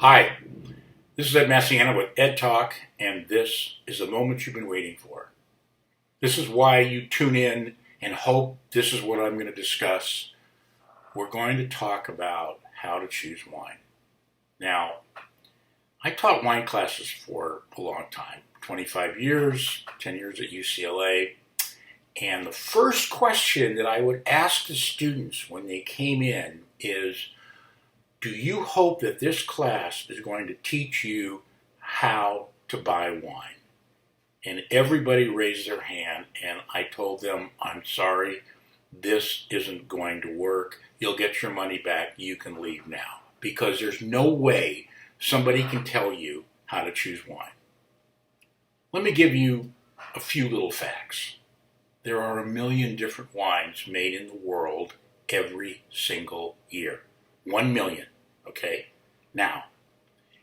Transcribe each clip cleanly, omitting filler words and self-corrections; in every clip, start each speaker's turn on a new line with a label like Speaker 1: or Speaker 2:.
Speaker 1: Hi, this is Ed Massiana with Ed Talk, and this is the moment you've been waiting for. This is why you tune in and hope this is what I'm going to discuss. We're going to talk about how to choose wine. Now, I taught wine classes for a long time 25 years, 10 years at UCLA. And the first question that I would ask the students when they came in is, do you hope that this class is going to teach you how to buy wine? And everybody raised their hand, and I told them, I'm sorry, this isn't going to work. You'll get your money back. You can leave now. Because there's no way somebody can tell you how to choose wine. Let me give you a few little facts. There are 1 million different wines made in the world every single year. 1 million. Okay? Now,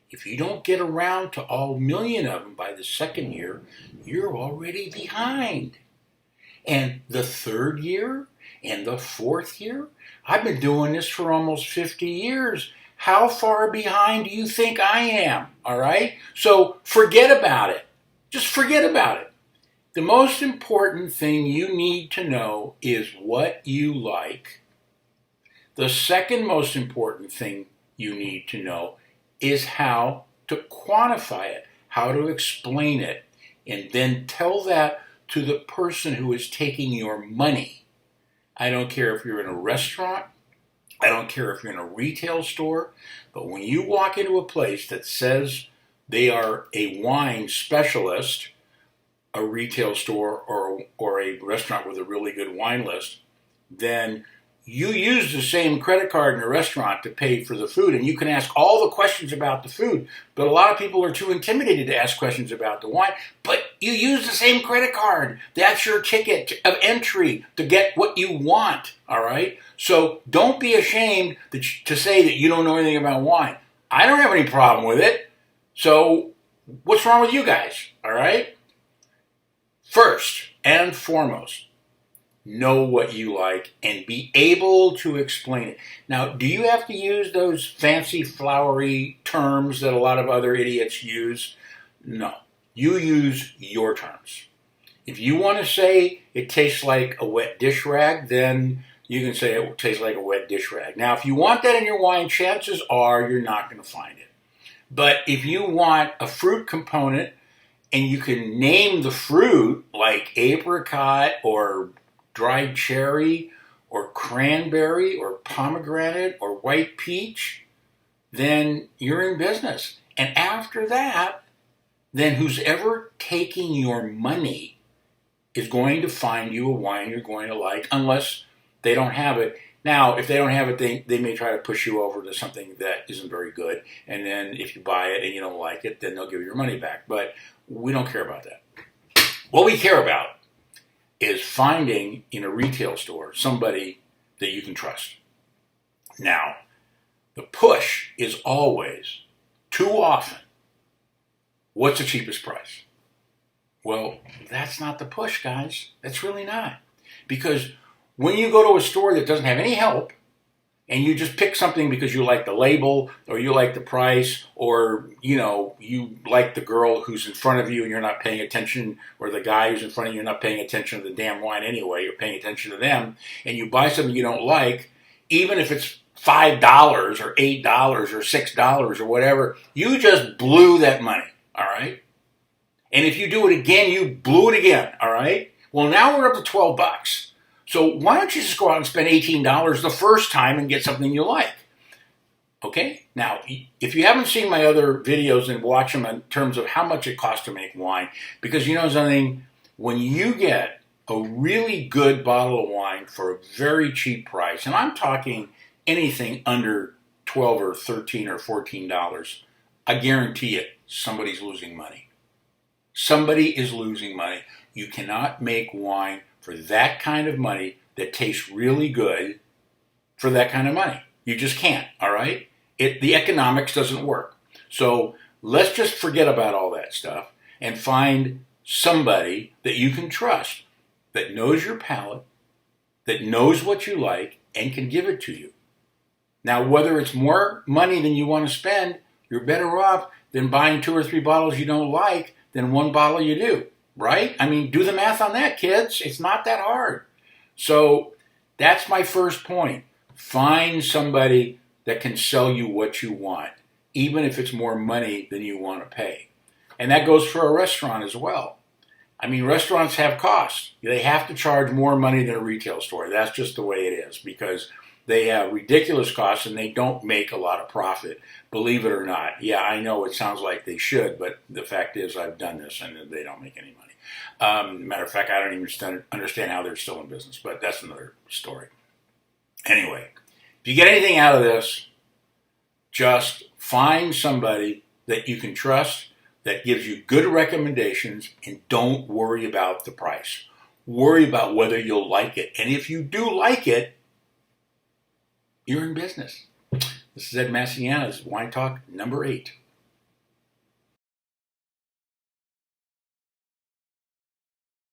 Speaker 1: if you don't get around to all 1 million of them by the second year, you're already behind. And the third year and the fourth year, I've been doing this for almost 50 years. How far behind do you think I am? All right? So forget about it. Just forget about it. The most important thing you need to know is what you like. The second most important thing you need to know is how to quantify it, how to explain it, and then tell that to the person who is taking your money. I don't care if you're in a restaurant, I don't care if you're in a retail store, but when you walk into a place that says they are a wine specialist, a retail store or a restaurant with a really good wine list, then you use the same credit card in a restaurant to pay for the food, and you can ask all the questions about the food. But a lot of people are too intimidated to ask questions about the wine. But you use the same credit card. That's your ticket of entry to get what you want, all right? So don't be ashamed to say that you don't know anything about wine. I don't have any problem with it. So what's wrong with you guys, all right? First and foremost, know what you like and be able to explain it. Now, do you have to use those fancy flowery terms that a lot of other idiots use? No. You use your terms. If you want to say it tastes like a wet dish rag, then you can say it tastes like a wet dish rag. Now, if you want that in your wine, chances are you're not going to find it. But if you want a fruit component and you can name the fruit like apricot or dried cherry or cranberry or pomegranate or white peach, then you're in business. And after that, then who's ever taking your money is going to find you a wine you're going to like, unless they don't have it. Now, if they don't have it, they may try to push you over to something that isn't very good. And then if you buy it and you don't like it, then they'll give you your money back. But we don't care about that. What we care about is finding in a retail store somebody that you can trust. Now, the push is always, too often, what's the cheapest price? Well, that's not the push, guys. That's really not. Because when you go to a store that doesn't have any help, and you just pick something because you like the label, or you like the price, or you like the girl who's in front of you and you're not paying attention, or the guy who's in front of you, you're not paying attention to the damn wine anyway, you're paying attention to them, and you buy something you don't like, even if it's $5 or $8 or $6 or whatever, you just blew that money, all right? And if you do it again, you blew it again, all right? Well, now we're up to $12. So why don't you just go out and spend $18 the first time and get something you like? Okay? Now, if you haven't seen my other videos, and watch them in terms of how much it costs to make wine, because you know something, when you get a really good bottle of wine for a very cheap price, and I'm talking anything under $12 or $13 or $14, I guarantee it, somebody's losing money. Somebody is losing money. You cannot make wine for that kind of money that tastes really good for that kind of money. You just can't, all right? The economics doesn't work. So let's just forget about all that stuff and find somebody that you can trust, that knows your palate, that knows what you like, and can give it to you. Now, whether it's more money than you want to spend, You're better off than buying 2 or 3 bottles you don't like than 1 bottle you do, right? I mean, do the math on that, kids. It's not that hard. So that's my first point. Find somebody that can sell you what you want, even if it's more money than you want to pay. And that goes for a restaurant as well. I mean, restaurants have costs. They have to charge more money than a retail store. That's just the way it is because they have ridiculous costs and they don't make a lot of profit, believe it or not. Yeah, I know it sounds like they should, but the fact is I've done this and they don't make any money. Matter of fact, I don't even understand how they're still in business, but that's another story. Anyway, if you get anything out of this, just find somebody that you can trust that gives you good recommendations and don't worry about the price. Worry about whether you'll like it. And if you do like it, you're in business. This is Ed Massiana's Wine Talk number 8.